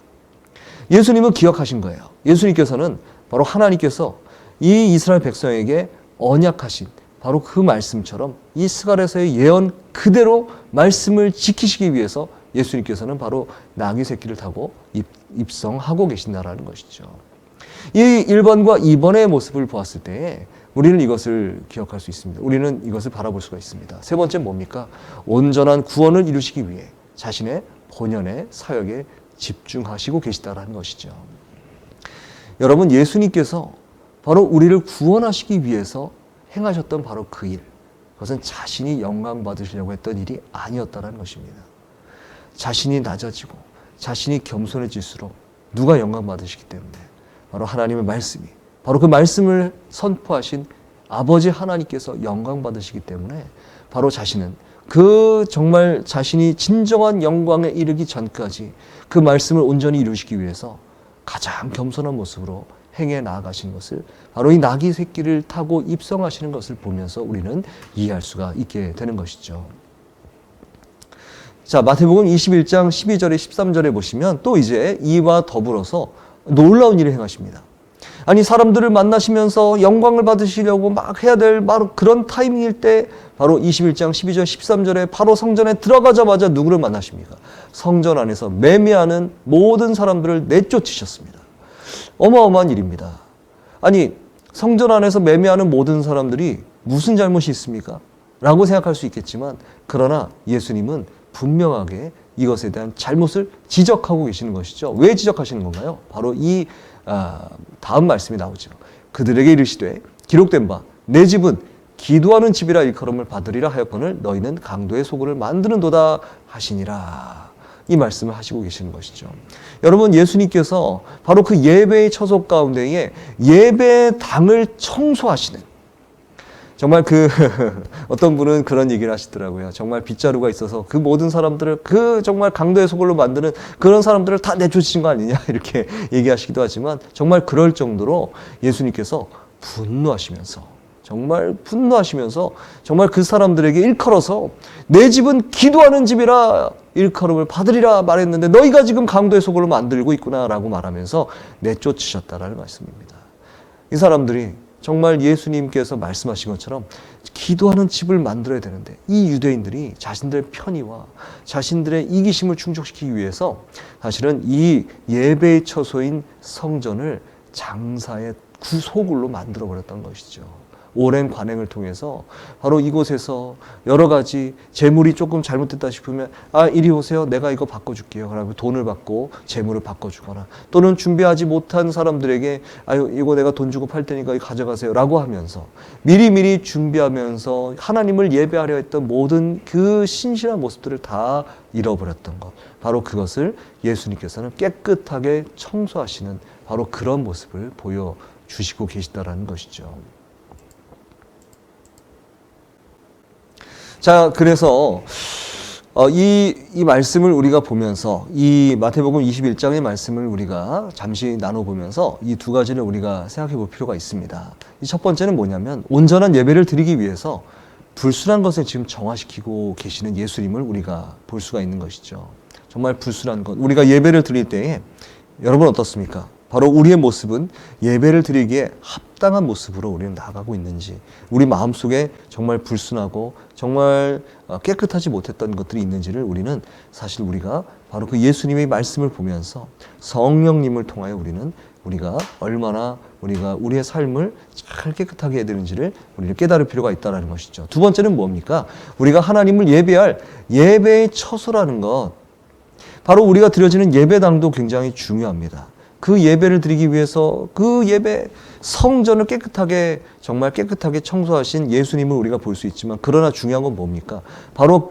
예수님은 기억하신 거예요. 예수님께서는 바로 하나님께서 이 이스라엘 백성에게 언약하신 바로 그 말씀처럼 이 스가랴서의 예언 그대로 말씀을 지키시기 위해서 예수님께서는 바로 나귀 새끼를 타고 입성하고 계신다라는 것이죠. 이 1번과 2번의 모습을 보았을 때 우리는 이것을 기억할 수 있습니다. 우리는 이것을 바라볼 수가 있습니다. 세 번째 뭡니까? 온전한 구원을 이루시기 위해 자신의 본연의 사역에 집중하시고 계시다라는 것이죠. 여러분, 예수님께서 바로 우리를 구원하시기 위해서 행하셨던 바로 그 일, 그것은 자신이 영광 받으시려고 했던 일이 아니었다는 것입니다. 자신이 낮아지고 자신이 겸손해질수록 누가 영광 받으시기 때문에 바로 하나님의 말씀이, 바로 그 말씀을 선포하신 아버지 하나님께서 영광 받으시기 때문에 바로 자신은 그 정말 자신이 진정한 영광에 이르기 전까지 그 말씀을 온전히 이루시기 위해서 가장 겸손한 모습으로 행해 나아가시는 것을 바로 이 나귀 새끼를 타고 입성하시는 것을 보면서 우리는 이해할 수가 있게 되는 것이죠. 자, 마태복음 21장 12절에 13절에 보시면 또 이제 이와 더불어서 놀라운 일을 행하십니다. 아니 사람들을 만나시면서 영광을 받으시려고 막 해야 될 바로 그런 타이밍일 때 바로 21장 12절 13절에 바로 성전에 들어가자마자 누구를 만나십니까? 성전 안에서 매매하는 모든 사람들을 내쫓으셨습니다. 어마어마한 일입니다. 아니 성전 안에서 매매하는 모든 사람들이 무슨 잘못이 있습니까? 라고 생각할 수 있겠지만 그러나 예수님은 분명하게 이것에 대한 잘못을 지적하고 계시는 것이죠. 왜 지적하시는 건가요? 바로 이 다음 말씀이 나오죠. 그들에게 이르시되 기록된 바 내 집은 기도하는 집이라 일컬음을 받으리라 하였거늘 너희는 강도의 소굴을 만드는도다 하시니라. 이 말씀을 하시고 계시는 것이죠. 여러분, 예수님께서 바로 그 예배의 처소 가운데에 예배의 당을 청소하시는, 정말 어떤 분은 그런 얘기를 하시더라고요. 정말 빗자루가 있어서 그 모든 사람들을 그 정말 강도의 소굴로 만드는 그런 사람들을 다 내쫓으신 거 아니냐 이렇게 얘기하시기도 하지만 정말 그럴 정도로 예수님께서 정말 분노하시면서 정말 그 사람들에게 일컬어서 내 집은 기도하는 집이라 일컬음을 받으리라 말했는데 너희가 지금 강도의 소굴로 만들고 있구나라고 말하면서 내쫓으셨다라는 말씀입니다. 이 사람들이 정말 예수님께서 말씀하신 것처럼 기도하는 집을 만들어야 되는데 이 유대인들이 자신들의 편의와 자신들의 이기심을 충족시키기 위해서 사실은 이 예배의 처소인 성전을 장사의 구소굴로 만들어버렸던 것이죠. 오랜 관행을 통해서 바로 이곳에서 여러 가지 재물이 조금 잘못됐다 싶으면 이리 오세요. 내가 이거 바꿔줄게요. 그러면 돈을 받고 재물을 바꿔주거나 또는 준비하지 못한 사람들에게 이거 내가 돈 주고 팔 테니까 이거 가져가세요. 라고 하면서 미리미리 준비하면서 하나님을 예배하려 했던 모든 그 신실한 모습들을 다 잃어버렸던 것. 바로 그것을 예수님께서는 깨끗하게 청소하시는 바로 그런 모습을 보여주시고 계시다라는 것이죠. 자, 그래서 이 말씀을 우리가 보면서 이 마태복음 21장의 말씀을 우리가 잠시 나눠보면서 이 두 가지를 우리가 생각해 볼 필요가 있습니다. 이 첫 번째는 뭐냐면 온전한 예배를 드리기 위해서 불순한 것을 지금 정화시키고 계시는 예수님을 우리가 볼 수가 있는 것이죠. 정말 불순한 것. 우리가 예배를 드릴 때에 여러분 어떻습니까? 바로 우리의 모습은 예배를 드리기에 합당한 모습으로 우리는 나아가고 있는지, 우리 마음속에 정말 불순하고 정말 깨끗하지 못했던 것들이 있는지를 우리는 사실 우리가 바로 그 예수님의 말씀을 보면서 성령님을 통하여 우리가 얼마나 우리가 우리의 삶을 잘 깨끗하게 해야 되는지를 우리는 깨달을 필요가 있다는 것이죠. 두 번째는 뭡니까? 우리가 하나님을 예배할 예배의 처소라는 것, 바로 우리가 드려지는 예배당도 굉장히 중요합니다. 그 예배를 드리기 위해서 그 예배 성전을 정말 깨끗하게 청소하신 예수님을 우리가 볼 수 있지만, 그러나 중요한 건 뭡니까? 바로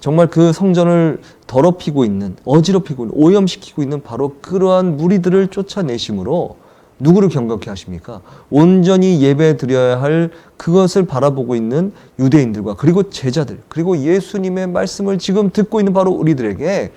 정말 그 성전을 더럽히고 있는, 어지럽히고 있는, 오염시키고 있는 바로 그러한 무리들을 쫓아내심으로 누구를 경건케 하십니까? 온전히 예배 드려야 할 그것을 바라보고 있는 유대인들과 그리고 제자들, 그리고 예수님의 말씀을 지금 듣고 있는 바로 우리들에게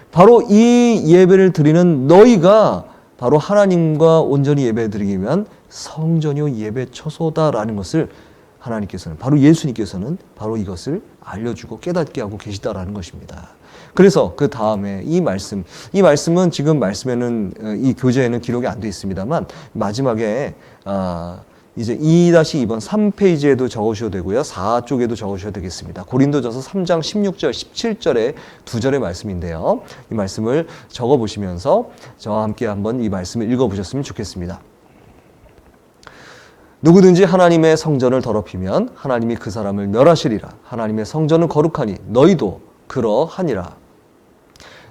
바로 이 예배를 드리는 너희가 바로 하나님과 온전히 예배 드리기 위한 성전이요 예배 처소다라는 것을 하나님께서는, 바로 예수님께서는 바로 이것을 알려주고 깨닫게 하고 계시다라는 것입니다. 그래서 그 다음에 이 말씀은 지금 말씀에는, 이 교재에는 기록이 안 되어 있습니다만, 마지막에 이제 2-2번 3페이지에도 적으셔도 되고요, 4쪽에도 적으셔도 되겠습니다. 고린도전서 3장 16절, 17절의 두 절의 말씀인데요. 이 말씀을 적어보시면서 저와 함께 한번 이 말씀을 읽어보셨으면 좋겠습니다. 누구든지 하나님의 성전을 더럽히면 하나님이 그 사람을 멸하시리라. 하나님의 성전은 거룩하니 너희도 그러하니라.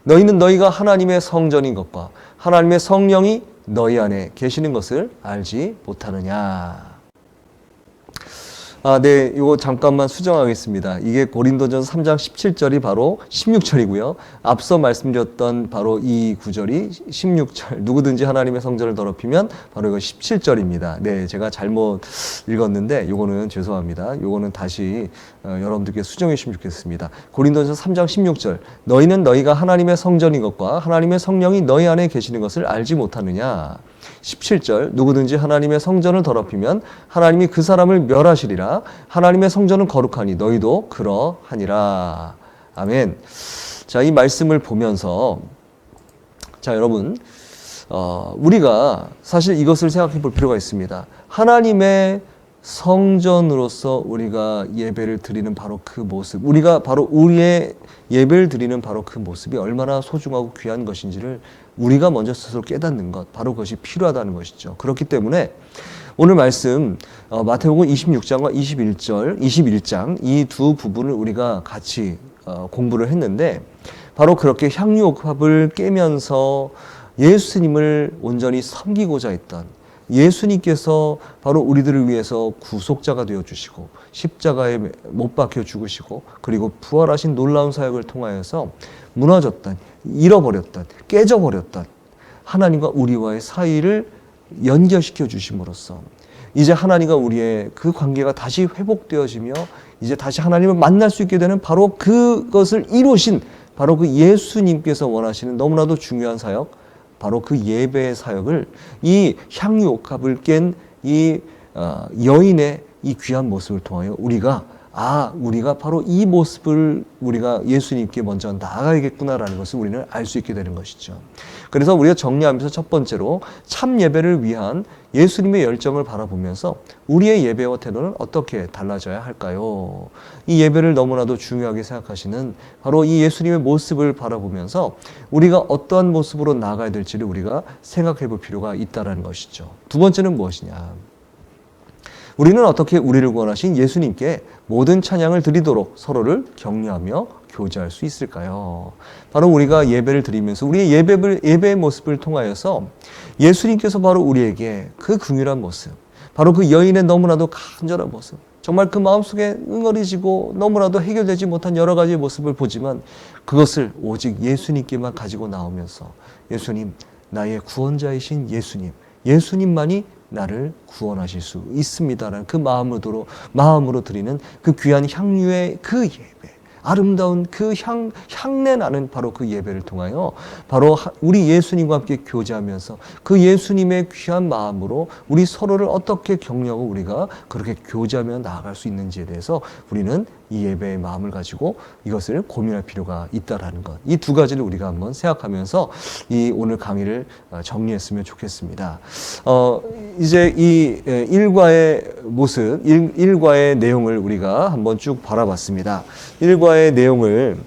너희는 너희가 하나님의 성전인 것과 하나님의 성령이 너희 안에 계시는 것을 알지 못하느냐. 네, 이거 잠깐만 수정하겠습니다. 이게 고린도전서 3장 17절이 바로 16절이고요. 앞서 말씀드렸던 바로 이 구절이 16절, 누구든지 하나님의 성전을 더럽히면 바로 이거 17절입니다. 네, 제가 잘못 읽었는데 이거는 죄송합니다. 이거는 다시 여러분들께 수정해 주시면 좋겠습니다. 고린도전서 3장 16절, 너희는 너희가 하나님의 성전인 것과 하나님의 성령이 너희 안에 계시는 것을 알지 못하느냐. 17절, 누구든지 하나님의 성전을 더럽히면 하나님이 그 사람을 멸하시리라. 하나님의 성전은 거룩하니 너희도 그러하니라. 아멘. 자, 이 말씀을 보면서, 자, 여러분, 우리가 사실 이것을 생각해 볼 필요가 있습니다. 하나님의 성전으로서 우리가 예배를 드리는 바로 그 모습, 우리가 바로 우리의 예배를 드리는 바로 그 모습이 얼마나 소중하고 귀한 것인지를 우리가 먼저 스스로 깨닫는 것, 바로 그것이 필요하다는 것이죠. 그렇기 때문에 오늘 말씀 마태복음 26장과 21장 이 두 부분을 우리가 같이 공부를 했는데, 바로 그렇게 향유옥합을 깨면서 예수님을 온전히 섬기고자 했던 예수님께서 바로 우리들을 위해서 구속자가 되어주시고 십자가에 못 박혀 죽으시고 그리고 부활하신 놀라운 사역을 통하여서 무너졌던, 잃어버렸던, 깨져버렸던 하나님과 우리와의 사이를 연결시켜 주심으로써 이제 하나님과 우리의 그 관계가 다시 회복되어지며 이제 다시 하나님을 만날 수 있게 되는 바로 그것을 이루신 바로 그 예수님께서 원하시는 너무나도 중요한 사역, 바로 그 예배의 사역을 이 향유옥합을 깬 이 여인의 이 귀한 모습을 통하여 우리가 바로 이 모습을 우리가 예수님께 먼저 나아가야겠구나라는 것을 우리는 알 수 있게 되는 것이죠. 그래서 우리가 정리하면서 첫 번째로 참 예배를 위한 예수님의 열정을 바라보면서 우리의 예배와 태도는 어떻게 달라져야 할까요? 이 예배를 너무나도 중요하게 생각하시는 바로 이 예수님의 모습을 바라보면서 우리가 어떠한 모습으로 나아가야 될지를 우리가 생각해 볼 필요가 있다는 것이죠. 두 번째는 무엇이냐? 우리는 어떻게 우리를 구원하신 예수님께 모든 찬양을 드리도록 서로를 격려하며 교제할 수 있을까요? 바로 우리가 예배를 드리면서 우리의 예배의 모습을 통하여서 예수님께서 바로 우리에게 그 긍휼한 모습, 바로 그 여인의 너무나도 간절한 모습, 정말 그 마음속에 응어리지고 너무나도 해결되지 못한 여러 가지 모습을 보지만 그것을 오직 예수님께만 가지고 나오면서 예수님, 나의 구원자이신 예수님만이 나를 구원하실 수 있습니다라는 그 마음으로 드리는 그 귀한 향유의 그 예배, 아름다운 그 향내 나는 바로 그 예배를 통하여 바로 우리 예수님과 함께 교제하면서 그 예수님의 귀한 마음으로 우리 서로를 어떻게 격려하고 우리가 그렇게 교제하며 나아갈 수 있는지에 대해서 우리는 이 예배의 마음을 가지고 이것을 고민할 필요가 있다라는 것. 이 두 가지를 우리가 한번 생각하면서 이 오늘 강의를 정리했으면 좋겠습니다. 이제 이 일과의 모습, 일과의 내용을 우리가 한번 쭉 바라봤습니다. 일과의 내용을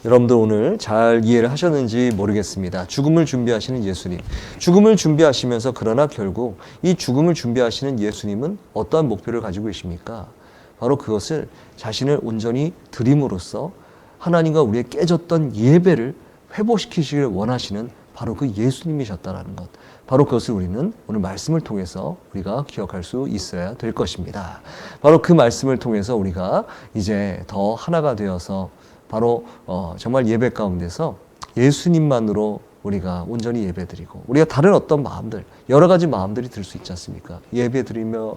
여러분들 오늘 잘 이해를 하셨는지 모르겠습니다. 죽음을 준비하시는 예수님. 죽음을 준비하시면서 그러나 결국 이 죽음을 준비하시는 예수님은 어떠한 목표를 가지고 계십니까? 바로 그것을 자신을 온전히 드림으로써 하나님과 우리의 깨졌던 예배를 회복시키시기를 원하시는 바로 그 예수님이셨다라는 것. 바로 그것을 우리는 오늘 말씀을 통해서 우리가 기억할 수 있어야 될 것입니다. 바로 그 말씀을 통해서 우리가 이제 더 하나가 되어서 바로 정말 예배 가운데서 예수님만으로 우리가 온전히 예배드리고 우리가 다른 어떤 마음들, 여러 가지 마음들이 들 수 있지 않습니까? 예배드리며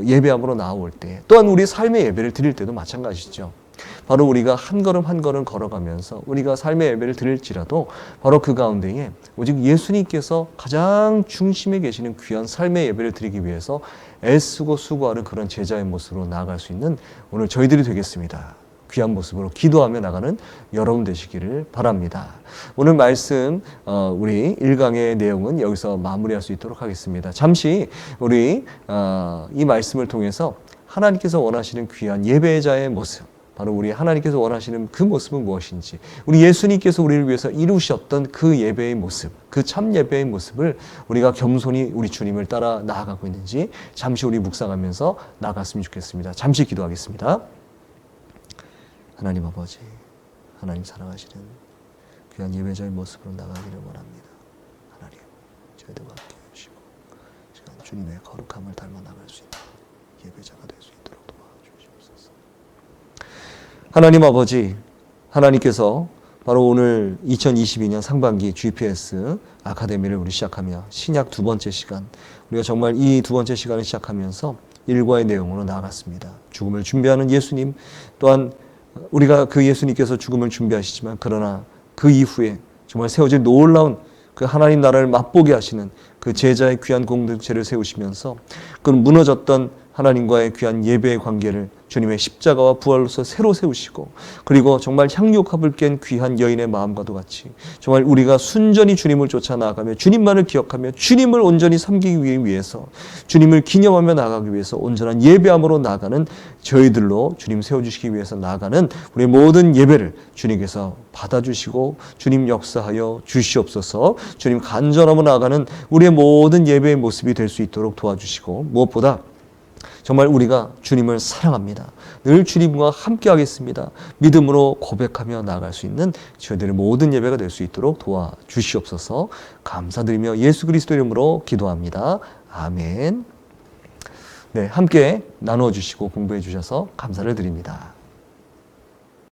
예배함으로 나올 때 또한 우리 삶의 예배를 드릴 때도 마찬가지죠. 바로 우리가 한 걸음 한 걸음 걸어가면서 우리가 삶의 예배를 드릴지라도 바로 그 가운데에 오직 예수님께서 가장 중심에 계시는 귀한 삶의 예배를 드리기 위해서 애쓰고 수고하는 그런 제자의 모습으로 나아갈 수 있는 오늘 저희들이 되겠습니다. 귀한 모습으로 기도하며 나가는 여러분 되시기를 바랍니다. 오늘 말씀 우리 1강의 내용은 여기서 마무리할 수 있도록 하겠습니다. 잠시 우리 이 말씀을 통해서 하나님께서 원하시는 귀한 예배자의 모습, 바로 우리 하나님께서 원하시는 그 모습은 무엇인지, 우리 예수님께서 우리를 위해서 이루셨던 그 예배의 모습, 그 참 예배의 모습을 우리가 겸손히 우리 주님을 따라 나아가고 있는지 잠시 우리 묵상하면서 나아갔으면 좋겠습니다. 잠시 기도하겠습니다. 하나님 아버지, 하나님 사랑하시는 귀한 예배자의 모습으로 나가기를 원합니다. 하나님, 저희들과 함께 해주시고 시간 주님의 거룩함을 닮아 나갈 수 있는 예배자가 될 수 있도록 도와주시옵소서. 하나님 아버지, 하나님께서 바로 오늘 2022년 상반기 GPS 아카데미를 우리 시작하며 신약 두 번째 시간, 우리가 정말 이 두 번째 시간을 시작하면서 일과의 내용으로 나아갔습니다. 죽음을 준비하는 예수님, 또한 우리가 그 예수님께서 죽음을 준비하시지만 그러나 그 이후에 정말 세워질 놀라운 그 하나님 나라를 맛보게 하시는 그 제자의 귀한 공동체를 세우시면서 그 무너졌던 하나님과의 귀한 예배의 관계를 주님의 십자가와 부활로서 새로 세우시고, 그리고 정말 향유값을 깬 귀한 여인의 마음과도 같이 정말 우리가 순전히 주님을 쫓아 나아가며 주님만을 기억하며 주님을 온전히 섬기기 위해서, 주님을 기념하며 나아가기 위해서 온전한 예배함으로 나아가는 저희들로 주님 세워주시기 위해서 나아가는 우리의 모든 예배를 주님께서 받아주시고 주님 역사하여 주시옵소서. 주님 간절함으로 나아가는 우리의 모든 예배의 모습이 될 수 있도록 도와주시고, 무엇보다 정말 우리가 주님을 사랑합니다. 늘 주님과 함께 하겠습니다. 믿음으로 고백하며 나아갈 수 있는 저희들의 모든 예배가 될 수 있도록 도와주시옵소서. 감사드리며 예수 그리스도 이름으로 기도합니다. 아멘. 네, 함께 나누어 주시고 공부해 주셔서 감사를 드립니다.